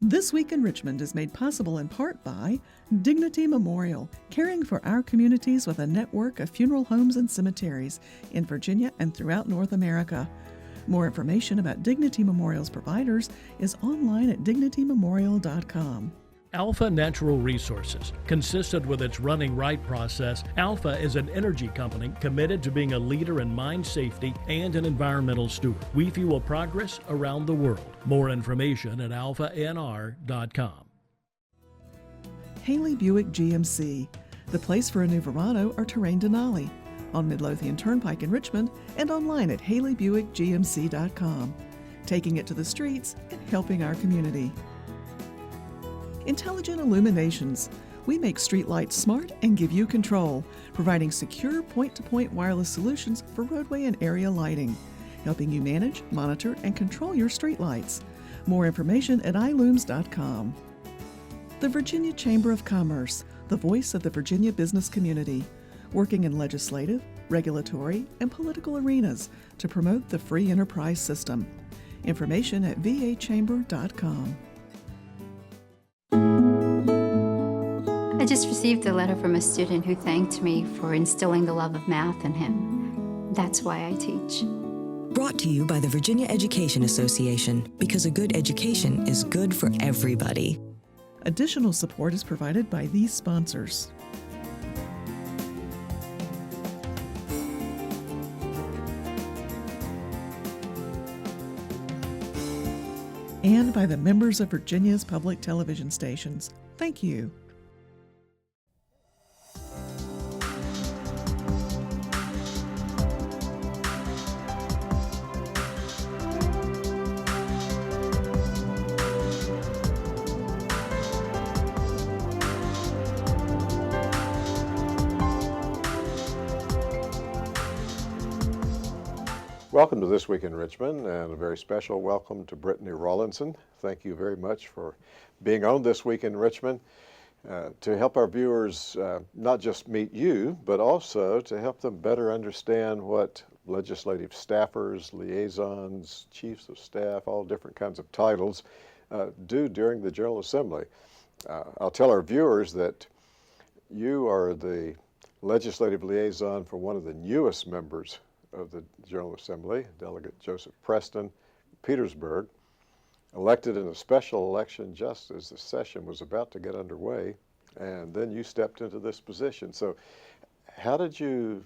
This Week in Richmond is made possible in part by Dignity Memorial, caring for our communities with a network of funeral homes and cemeteries in Virginia and throughout North America. More information about Dignity Memorial's providers is online at dignitymemorial.com. Alpha Natural Resources. Consistent with its Running Right process, Alpha is an energy company committed to being a leader in mine safety and an environmental steward. We fuel progress around the world. More information at alphanr.com. Haley Buick GMC, the place for a new Verano or terrain Denali, on Midlothian Turnpike in Richmond and online at haleybuickgmc.com. Taking it to the streets and helping our community. Intelligent Illuminations. We make streetlights smart and give you control, providing secure point-to-point wireless solutions for roadway and area lighting, helping you manage, monitor, and control your streetlights. More information at ilooms.com. The Virginia Chamber of Commerce, the voice of the Virginia business community, working in legislative, regulatory, and political arenas to promote the free enterprise system. Information at vachamber.com. I just received a letter from a student who thanked me for instilling the love of math in him. That's why I teach. Brought to you by the Virginia Education Association, because a good education is good for everybody. Additional support is provided by these sponsors. And by the members of Virginia's public television stations. Thank you. Welcome to This Week in Richmond, and a very special welcome to Brittany Rawlinson. Thank you very much for being on This Week in Richmond to help our viewers not just meet you, but also to help them better understand what legislative staffers, liaisons, chiefs of staff, all different kinds of titles do during the General Assembly. I'll tell our viewers that you are the legislative liaison for one of the newest members of the General Assembly, Delegate Joseph Preston, Petersburg, elected in a special election just as the session was about to get underway, and then you stepped into this position. So how did you,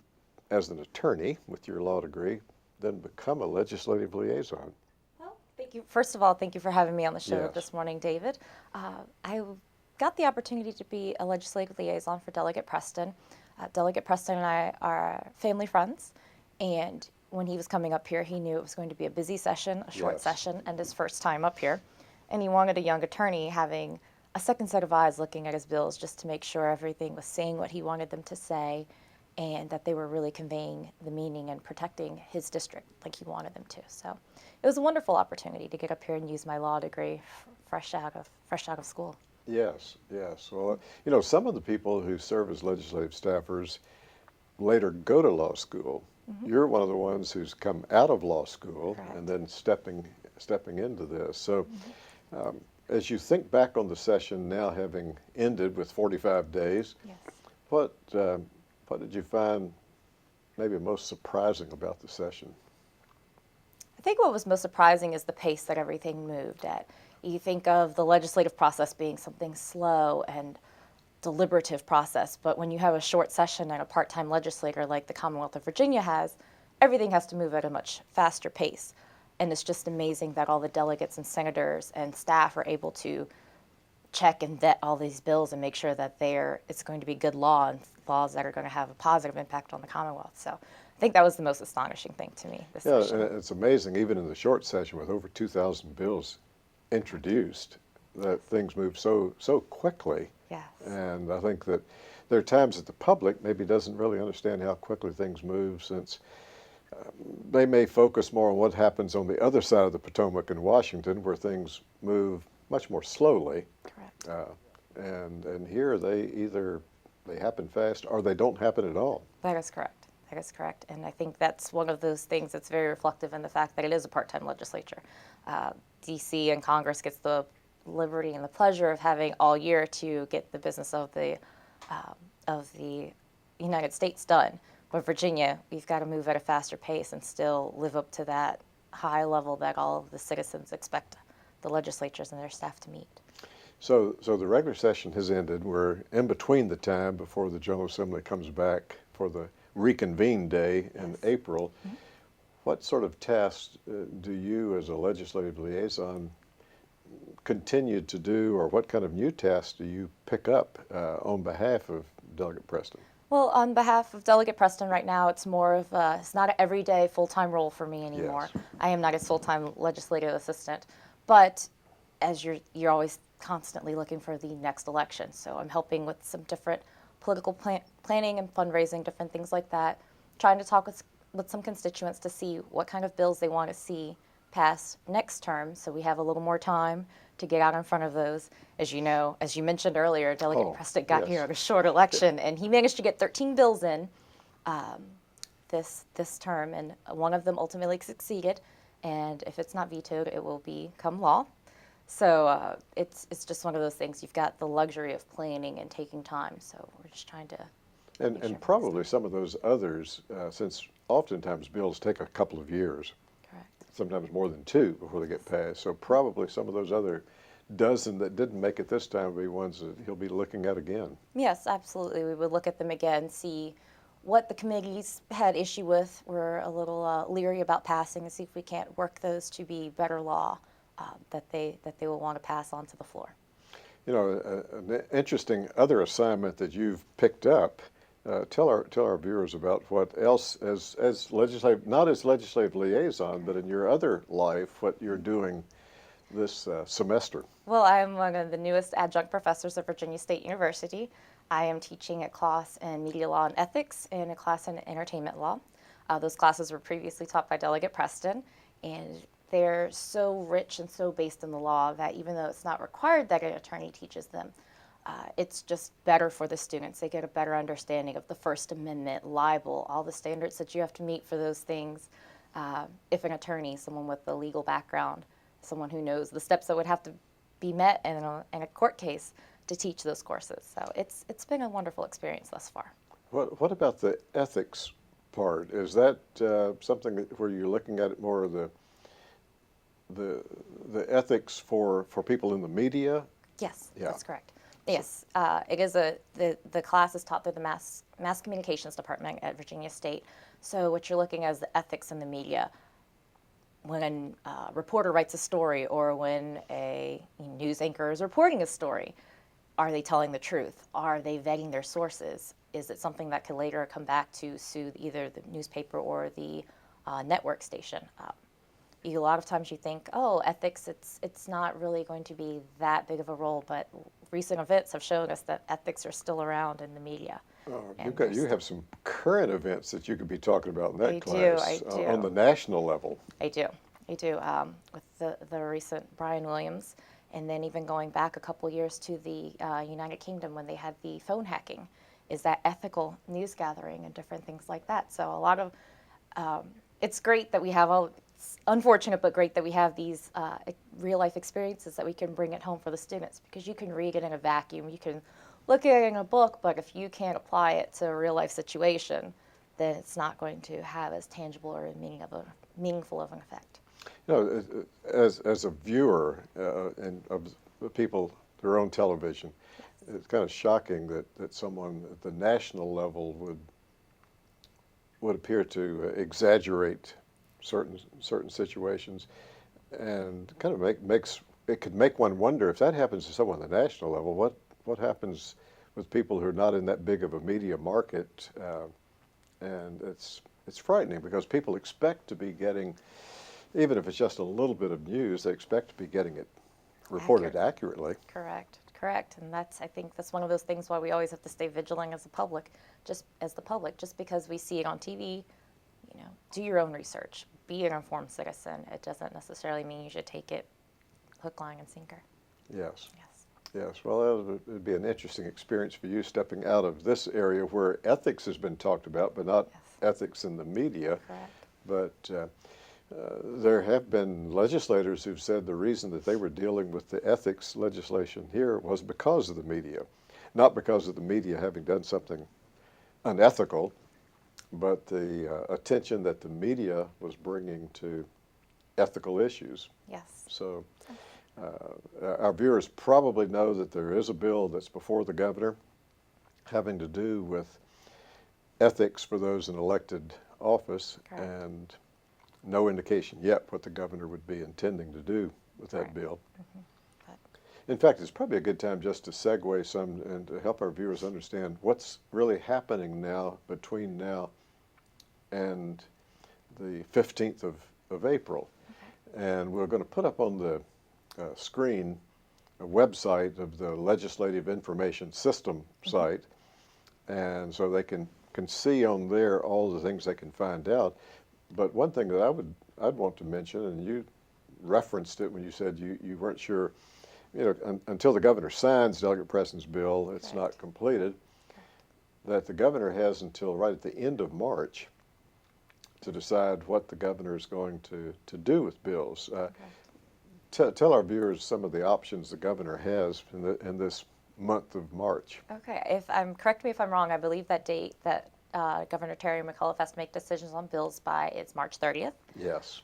as an attorney with your law degree, then become a legislative liaison? Well, thank you. First of all, thank you for having me on the show this morning, David. I got the opportunity to be a legislative liaison for Delegate Preston. Delegate Preston and I are family friends. And when he was coming up here, he knew it was going to be a busy session, a short session, and his first time up here. And he wanted a young attorney having a second set of eyes looking at his bills just to make sure everything was saying what he wanted them to say and that they were really conveying the meaning and protecting his district like he wanted them to. So it was a wonderful opportunity to get up here and use my law degree fresh out of school. Yes, yes. Well, you know, some of the people who serve as legislative staffers later go to law school. Mm-hmm. You're one of the ones who's come out of law school and then stepping into this. So as you think back on the session now having ended with 45 days, what did you find maybe most surprising about the session? I think what was most surprising is the pace that everything moved at. You think of the legislative process being something slow and deliberative process, but when you have a short session and a part-time legislator like the Commonwealth of Virginia has, everything has to move at a much faster pace. And it's just amazing that all the delegates and senators and staff are able to check and vet all these bills and make sure that it's going to be good law and laws that are going to have a positive impact on the Commonwealth. So I think that was the most astonishing thing to me this session. And it's amazing, even in the short session with over 2,000 bills introduced, that things move so quickly. Yes. And I think that there are times that the public maybe doesn't really understand how quickly things move, since they may focus more on what happens on the other side of the Potomac in Washington, where things move much more slowly. Correct. And here they happen fast or they don't happen at all. That is correct. That is correct. And I think that's one of those things that's very reflective in the fact that it is a part-time legislature. D.C. and Congress gets the liberty and the pleasure of having all year to get the business of the United States done. But Virginia, we've got to move at a faster pace and still live up to that high level that all of the citizens expect the legislatures and their staff to meet. So the regular session has ended. We're in between the time before the General Assembly comes back for the reconvene day in April. Mm-hmm. What sort of tasks do you as a legislative liaison continue to do, or what kind of new tasks do you pick up on behalf of Delegate Preston? Well, on behalf of Delegate Preston right now, it's more of it's not an everyday full-time role for me anymore. Yes. I am not a full-time legislative assistant, but as you're always constantly looking for the next election. So I'm helping with some different political planning and fundraising, different things like that, trying to talk with some constituents to see what kind of bills they want to see pass next term, so we have a little more time to get out in front of those. As you know, as you mentioned earlier, Delegate Preston got here at a short election, and he managed to get 13 bills in this term, and one of them ultimately succeeded, and if it's not vetoed, it will become law. So it's just one of those things. You've got the luxury of planning and taking time, so we're just trying to and probably some of those others, since oftentimes bills take a couple of years, correct, sometimes more than 2 before they get passed, so probably some of those other dozen that didn't make it this time will be ones that he'll be looking at again. Yes, absolutely. We would look at them again, see what the committees had issue with, we're a little leery about passing, and see if we can't work those to be better law that they will want to pass on to the floor. You know, an interesting other assignment that you've picked up. Tell our viewers about what else as legislative, not as legislative liaison, but in your other life, what you're doing this semester. Well, I'm one of the newest adjunct professors at Virginia State University. I am teaching a class in media law and ethics and a class in entertainment law. Those classes were previously taught by Delegate Preston, and they're so rich and so based in the law that even though it's not required that an attorney teaches them, it's just better for the students. They get a better understanding of the First Amendment, libel, all the standards that you have to meet for those things. If an attorney, someone with a legal background, someone who knows the steps that would have to be met in a court case to teach those courses. So it's been a wonderful experience thus far. What about the ethics part? Is that something where you're looking at it more of the ethics for people in the media? Yes, that's correct. Yes, it is the class is taught through the mass communications department at Virginia State. So what you're looking at is the ethics in the media. When a reporter writes a story, or when a news anchor is reporting a story, are they telling the truth? Are they vetting their sources? Is it something that could later come back to sue either the newspaper or the network station? A lot of times you think, oh, ethics, it's not really going to be that big of a role, but recent events have shown us that ethics are still around in the media. You have some current events that you could be talking about in that class. I do. On the national level. I do. With the recent Brian Williams, and then even going back a couple years to the United Kingdom when they had the phone hacking. Is that ethical news gathering and different things like that? So a lot of, it's great that we have it's unfortunate but great that we have these real life experiences that we can bring it home for the students, because you can read it in a vacuum, you can look at it in a book, but if you can't apply it to a real life situation, then it's not going to have as tangible or meaningful of an effect. You know, as a viewer and of the people who are on television, it's kind of shocking that someone at the national level would appear to exaggerate certain situations, and kind of could make one wonder if that happens to someone at the national level, what happens with people who are not in that big of a media market, and it's frightening because people expect to be getting, even if it's just a little bit of news, they expect to be getting it reported accurately. Correct. And I think that's one of those things why we always have to stay vigilant as the public, just because we see it on TV, do your own research, be an informed citizen. It doesn't necessarily mean you should take it hook, line, and sinker. Yes. Well, it would be an interesting experience for you stepping out of this area where ethics has been talked about, but not ethics in the media. Correct. But there have been legislators who've said the reason that they were dealing with the ethics legislation here was because of the media, not because of the media having done something unethical, but the attention that the media was bringing to ethical issues. Yes. So our viewers probably know that there is a bill that's before the governor having to do with ethics for those in elected office. Correct. And no indication yet what the governor would be intending to do with that Right. bill. But In fact, it's probably a good time just to segue some and to help our viewers understand what's really happening now between now and the 15th of April. And we're going to put up on the screen a website of the Legislative Information System site, and so they can see on there all the things they can find out. But one thing that I'd want to mention, and you referenced it when you said you weren't sure, until the governor signs Delegate Preston's bill, it's Correct. not completed, that the governor has until right at the end of March to decide what the governor is going to do with bills. Tell our viewers some of the options the governor has in this month of March. Okay, correct me if I'm wrong, I believe that date that Governor Terry McAuliffe has to make decisions on bills by, it's March 30th. Yes.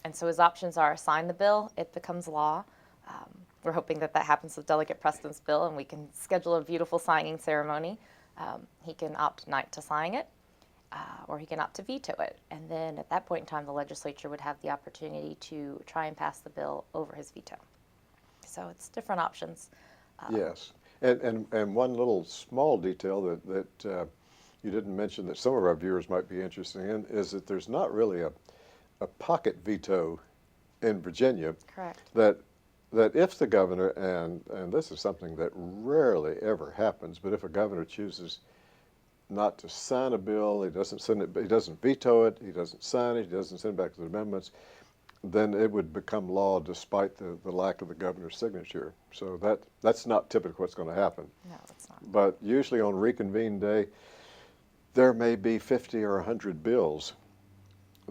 And so his options are sign the bill, it becomes law. We're hoping that happens with Delegate Preston's bill and we can schedule a beautiful signing ceremony. He can opt not to sign it, or he can opt to veto it. And then at that point in time, the legislature would have the opportunity to try and pass the bill over his veto. So it's different options. Yes. And one little small detail that you didn't mention that some of our viewers might be interested in is that there's not really a pocket veto in Virginia. Correct. That if the governor, and this is something that rarely ever happens, but if a governor chooses not to sign a bill, he doesn't send it, he doesn't veto it, he doesn't sign it, he doesn't send it back to the amendments, then it would become law despite the lack of the governor's signature. So that's not typically what's going to happen. No, it's not. But usually on reconvene day, there may be 50 or 100 bills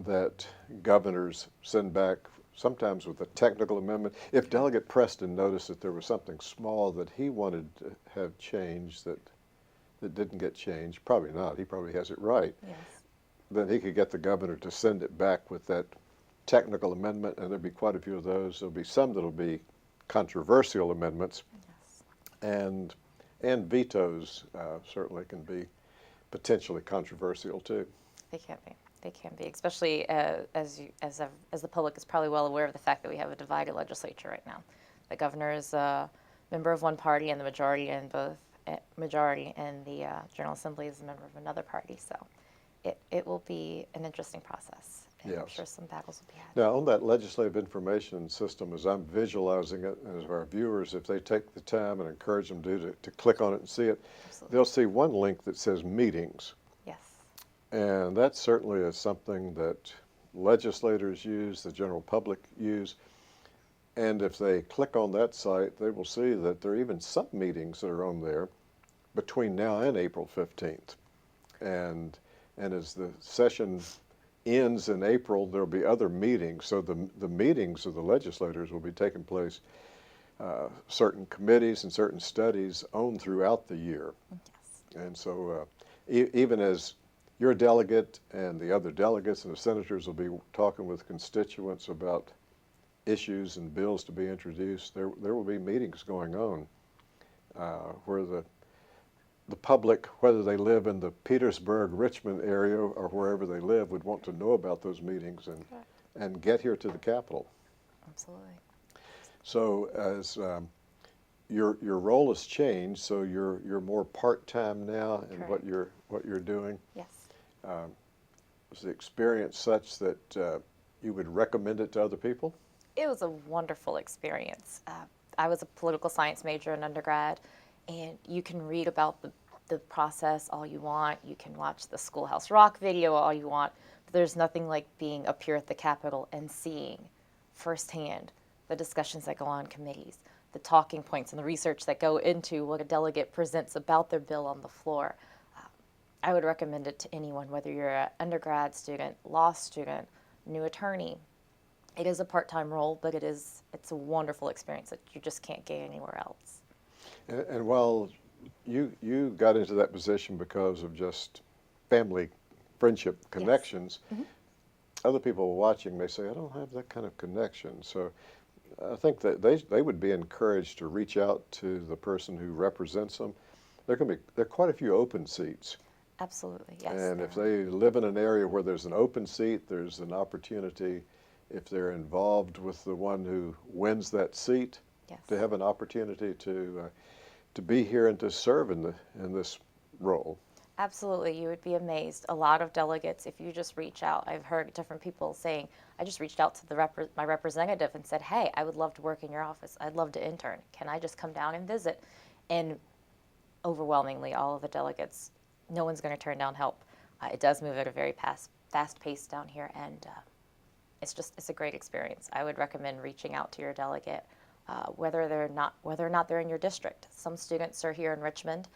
that governors send back, sometimes with a technical amendment. If Delegate Preston noticed that there was something small that he wanted to have changed that didn't get changed, probably not, he probably has it right, Yes. then he could get the governor to send it back with that technical amendment, and there'll be quite a few of those. There'll be some that'll be controversial amendments, Yes. and vetoes certainly can be potentially controversial too. They can be. They can be, especially as the public is probably well aware of the fact that we have a divided legislature right now. The governor is a member of one party, and the majority in the General Assembly is a member of another party. So it will be an interesting process. And I'm Yes. sure some battles will be had. Now, on that legislative information system, as I'm visualizing it, and as our viewers, if they take the time and encourage them to click on it and see it, Absolutely. they'll see one link that says meetings. Yes. And that certainly is something that legislators use, the general public use. And if they click on that site, they will see that there are even some meetings that are on there between now and April 15th. And as the session ends in April, there'll be other meetings. So the meetings of the legislators will be taking place, certain committees and certain studies own throughout the year. Yes. And so even as your delegate and the other delegates and the senators will be talking with constituents about issues and bills to be introduced, there will be meetings going on where the public, whether they live in the Petersburg, Richmond area or wherever they live, would want to know about those meetings and get here to the Capitol. Absolutely. So as your role has changed, so you're more part-time now in what you're doing. Yes. Was the experience such that you would recommend it to other people? It was a wonderful experience. I was a political science major in undergrad, and you can read about the process all you want. You can watch the Schoolhouse Rock video all you want, but there's nothing like being up here at the Capitol and seeing firsthand the discussions that go on in committees, the talking points and the research that go into what a delegate presents about their bill on the floor. I would recommend it to anyone, whether you're an undergrad student, law student, new attorney. It is a part-time role, but it's a wonderful experience that you just can't get anywhere else. And while you got into that position because of just family friendship connections, Yes. other people watching may say, I don't have that kind of connection. So I think that they would be encouraged to reach out to the person who represents them. There are quite a few open seats. Absolutely, yes. And if they live in an area where there's an open seat, there's an opportunity, if they're involved with the one who wins that seat, Yes. to have an opportunity to be here and to serve in this role. Absolutely, you would be amazed. A lot of delegates, if you just reach out, I've heard different people saying, I just reached out to my representative and said, hey, I would love to work in your office. I'd love to intern. Can I just come down and visit? And overwhelmingly, all of the delegates, no one's going to turn down help. It does move at a very fast pace down here, and it's a great experience. I would recommend reaching out to your delegate, whether or not they're in your district. Some students are here in Richmond,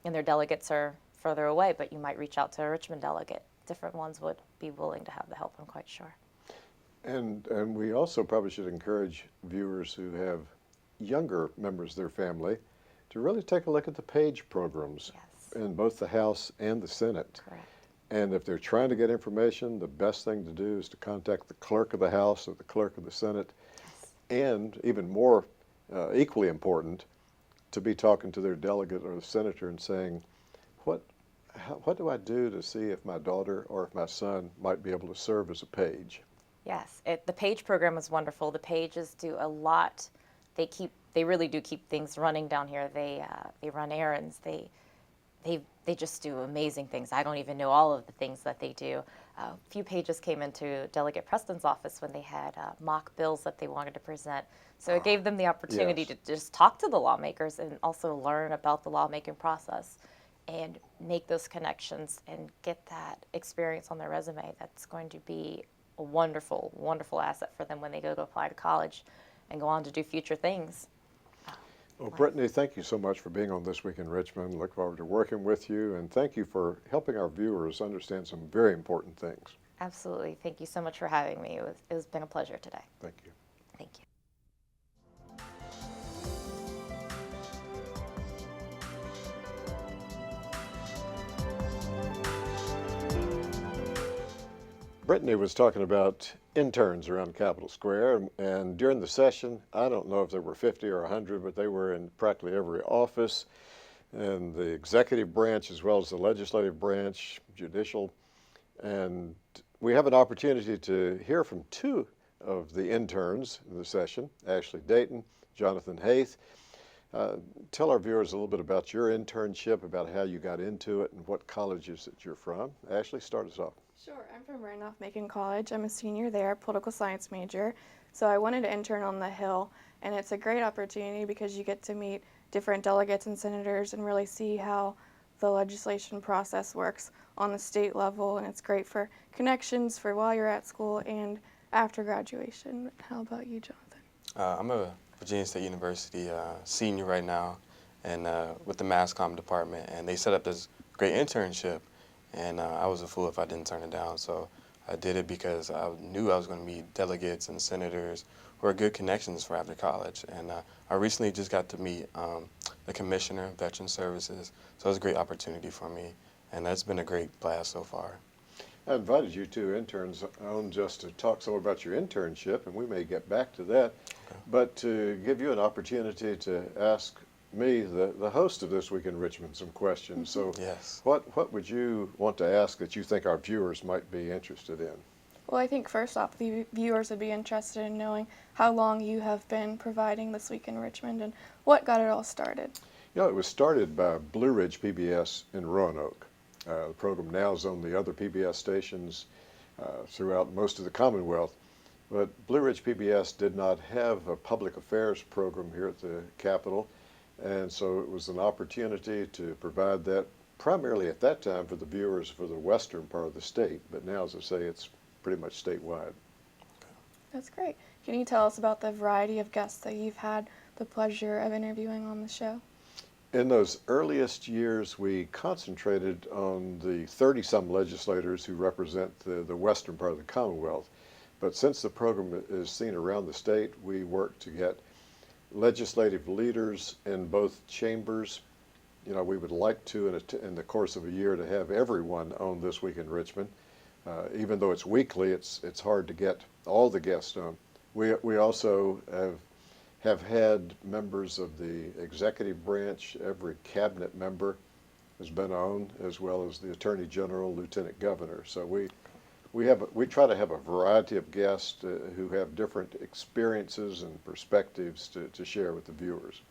and their delegates are further away, but you might reach out to a Richmond delegate. Different ones would be willing to have the help, I'm quite sure. And we also probably should encourage viewers who have younger members of their family to really take a look at the PAGE programs in both the House and the Senate. Correct. And if they're trying to get information, the best thing to do is to contact the clerk of the House or the clerk of the Senate, and even more equally important, to be talking to their delegate or the senator and saying, what do I do to see if my daughter or if my son might be able to serve as a page? Yes, the PAGE program is wonderful. The pages do a lot. They really do keep things running down here. They run errands. They just do amazing things. I don't even know all of the things that they do. A few pages came into Delegate Preston's office when they had mock bills that they wanted to present. So it gave them the opportunity to just talk to the lawmakers and also learn about the lawmaking process and make those connections and get that experience on their resume. That's going to be a wonderful, wonderful asset for them when they go to apply to college and go on to do future things. Well, Brittany, thank you so much for being on This Week in Richmond. Look forward to working with you, and thank you for helping our viewers understand some very important things. Absolutely. Thank you so much for having me. It has been a pleasure today. Thank you. Thank you. Brittany was talking about interns around Capitol Square, and during the session, I don't know if there were 50 or 100, but they were in practically every office, and the executive branch as well as the legislative branch, judicial, and we have an opportunity to hear from two of the interns in the session, Ashley Dayton, Jonathon Haith. Tell our viewers a little bit about your internship, about how you got into it, and what colleges that you're from. Ashley, start us off. Sure, I'm from Randolph, Macon College. I'm a senior there, political science major. So I wanted to intern on the Hill, and it's a great opportunity because you get to meet different delegates and senators and really see how the legislation process works on the state level, and it's great for connections for while you're at school and after graduation. How about you, Jonathan? I'm a Virginia State University senior right now, and with the Mass Comm department, and they set up this great internship. And I was a fool if I didn't turn it down. So I did it because I knew I was going to meet delegates and senators who are good connections for after college. And I recently just got to meet the Commissioner of Veteran Services. So it was a great opportunity for me. And that's been a great blast so far. I invited you two interns on just to talk some about your internship, and we may get back to that. Okay. But to give you an opportunity to ask me, the host of This Week in Richmond, some questions. So yes. What would you want to ask that you think our viewers might be interested in? Well, I think first off, the viewers would be interested in knowing how long you have been providing This Week in Richmond and what got it all started. You know, it was started by Blue Ridge PBS in Roanoke. The program now is on the other PBS stations throughout most of the Commonwealth. But Blue Ridge PBS did not have a public affairs program here at the Capitol. And so it was an opportunity to provide that primarily at that time for the viewers for the western part of the state. But now, as I say, it's pretty much statewide. That's great. Can you tell us about the variety of guests that you've had the pleasure of interviewing on the show? In those earliest years, we concentrated on the 30-some legislators who represent the western part of the Commonwealth. But since the program is seen around the state, we work to get legislative leaders in both chambers. You know, we would like to, in the course of a year, to have everyone on This Week in Richmond. Even though it's weekly, it's hard to get all the guests on. We also have had members of the executive branch. Every cabinet member has been on, as well as the Attorney General, Lieutenant Governor. So we try to have a variety of guests who have different experiences and perspectives to share with the viewers.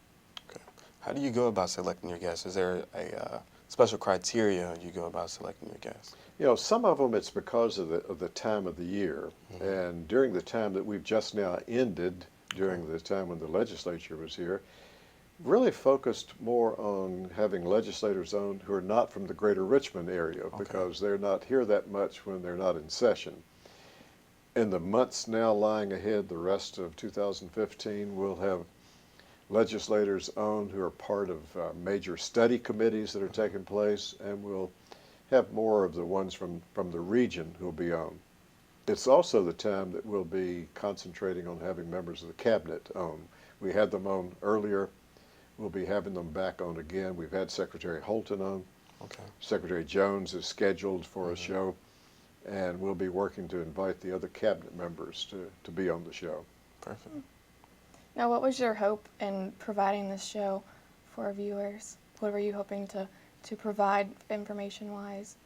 Okay. How do you go about selecting your guests? Is there a special criteria you go about selecting your guests? You know, some of them it's because of the time of the year. Mm-hmm. And during the time that we've just now ended, during the time when the legislature was here, really focused more on having legislators on who are not from the greater Richmond area, because they're not here that much when they're not in session. In the months now lying ahead, the rest of 2015, we'll have legislators on who are part of major study committees that are taking place, and we'll have more of the ones from the region who will be on. It's also the time that we'll be concentrating on having members of the cabinet on. We had them on earlier. We'll be having them back on again. We've had Secretary Holton on. Okay. Secretary Jones is scheduled for a show, and we'll be working to invite the other cabinet members to be on the show. Perfect. Now, what was your hope in providing this show for our viewers? What were you hoping to provide information-wise?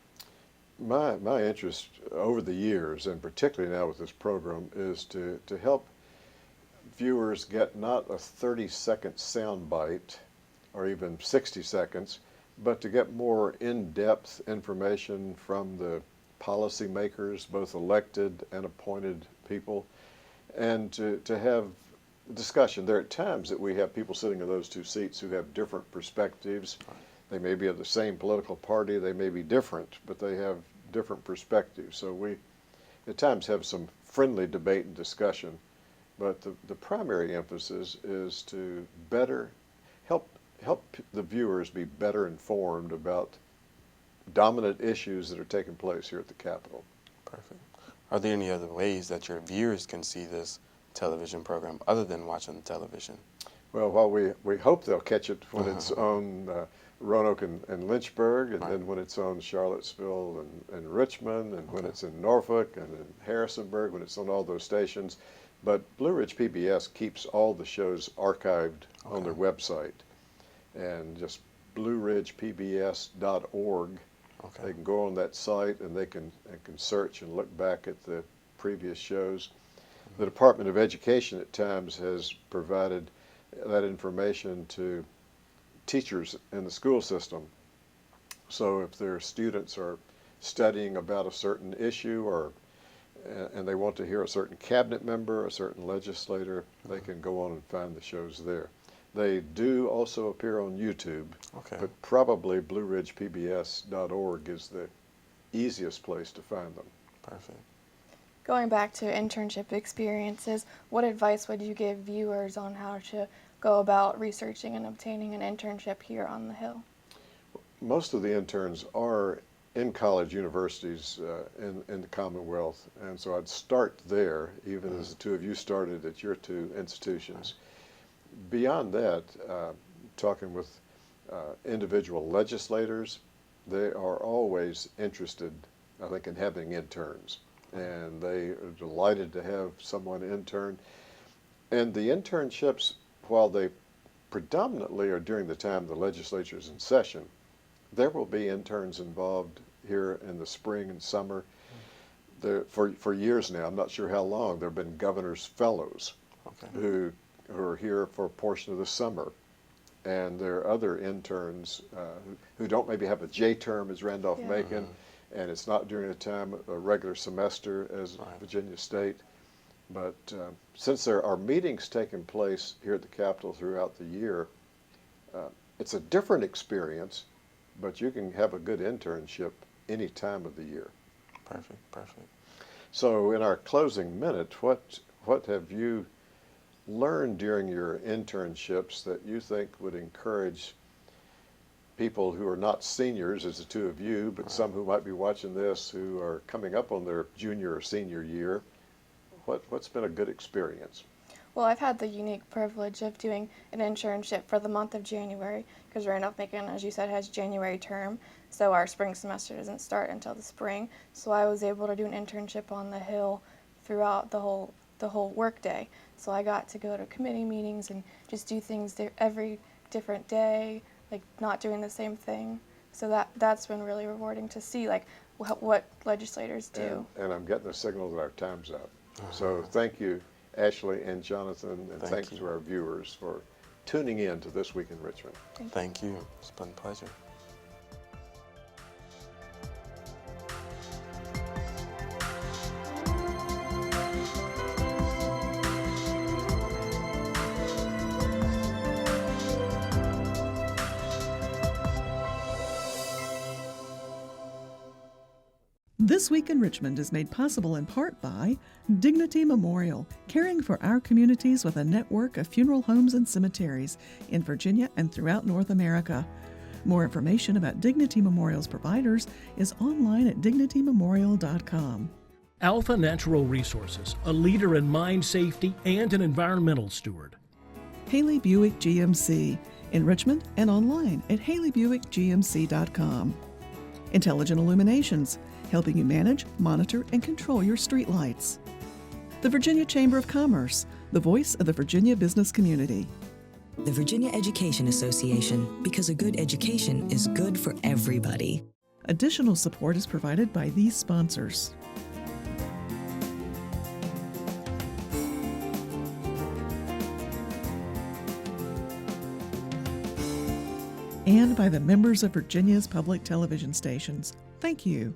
My interest over the years, and particularly now with this program, is to help viewers get not a 30-second soundbite or even 60 seconds, but to get more in-depth information from the policymakers, both elected and appointed people, and to have discussion. There are times that we have people sitting in those two seats who have different perspectives. They may be of the same political party, they may be different, but they have different perspectives. So we at times have some friendly debate and discussion, but the primary emphasis is to better help the viewers be better informed about dominant issues that are taking place here at the Capitol. Perfect. Are there any other ways that your viewers can see this television program other than watching the television? Well, while we hope they'll catch it when it's on Roanoke and Lynchburg, and then when it's on Charlottesville and Richmond, and when it's in Norfolk and in Harrisonburg, when it's on all those stations. But Blue Ridge PBS keeps all the shows archived on their website, and just blueridgepbs.org. They can go on that site and they can search and look back at the previous shows. The Department of Education at times has provided that information to teachers in the school system. So if their students are studying about a certain issue and they want to hear a certain cabinet member, a certain legislator, they can go on and find the shows there. They do also appear on YouTube, but probably blueridgepbs.org is the easiest place to find them. Perfect. Going back to internship experiences, what advice would you give viewers on how to go about researching and obtaining an internship here on the Hill? Most of the interns are in college universities in the Commonwealth, and so I'd start there, even as the two of you started at your two institutions. Beyond that, talking with individual legislators, they are always interested, I think, in having interns, and they are delighted to have someone intern. And the internships, while they predominantly are during the time the legislature is in session, there will be interns involved here in the spring and summer. For years now, I'm not sure how long, there have been governor's fellows who are here for a portion of the summer. And there are other interns who don't maybe have a J term as Randolph Macon, and it's not during the time of a regular semester as Virginia State. But since there are meetings taking place here at the Capitol throughout the year, it's a different experience, but you can have a good internship any time of the year. Perfect, perfect. So in our closing minute, what have you learned during your internships that you think would encourage people who are not seniors, as the two of you, but some who might be watching this who are coming up on their junior or senior year. What's been a good experience? Well, I've had the unique privilege of doing an internship for the month of January, because Randolph, Macon, as you said, has January term, so our spring semester doesn't start until the spring. So I was able to do an internship on the Hill throughout the whole work day. So I got to go to committee meetings and just do things every different day, like not doing the same thing. So that's been really rewarding to see, like what legislators do. And I'm getting a signal that our time's up. So thank you, Ashley and Jonathan, and thanks to our viewers for tuning in to This Week in Richmond. Thank you. It's been a pleasure. This Week in Richmond is made possible in part by Dignity Memorial, caring for our communities with a network of funeral homes and cemeteries in Virginia and throughout North America. More information about Dignity Memorial's providers is online at dignitymemorial.com. Alpha Natural Resources, a leader in mine safety and an environmental steward. Haley Buick GMC in Richmond and online at haleybuickgmc.com. Intelligent Illuminations, helping you manage, monitor, and control your street lights. The Virginia Chamber of Commerce, the voice of the Virginia business community. The Virginia Education Association, because a good education is good for everybody. Additional support is provided by these sponsors. And by the members of Virginia's public television stations. Thank you.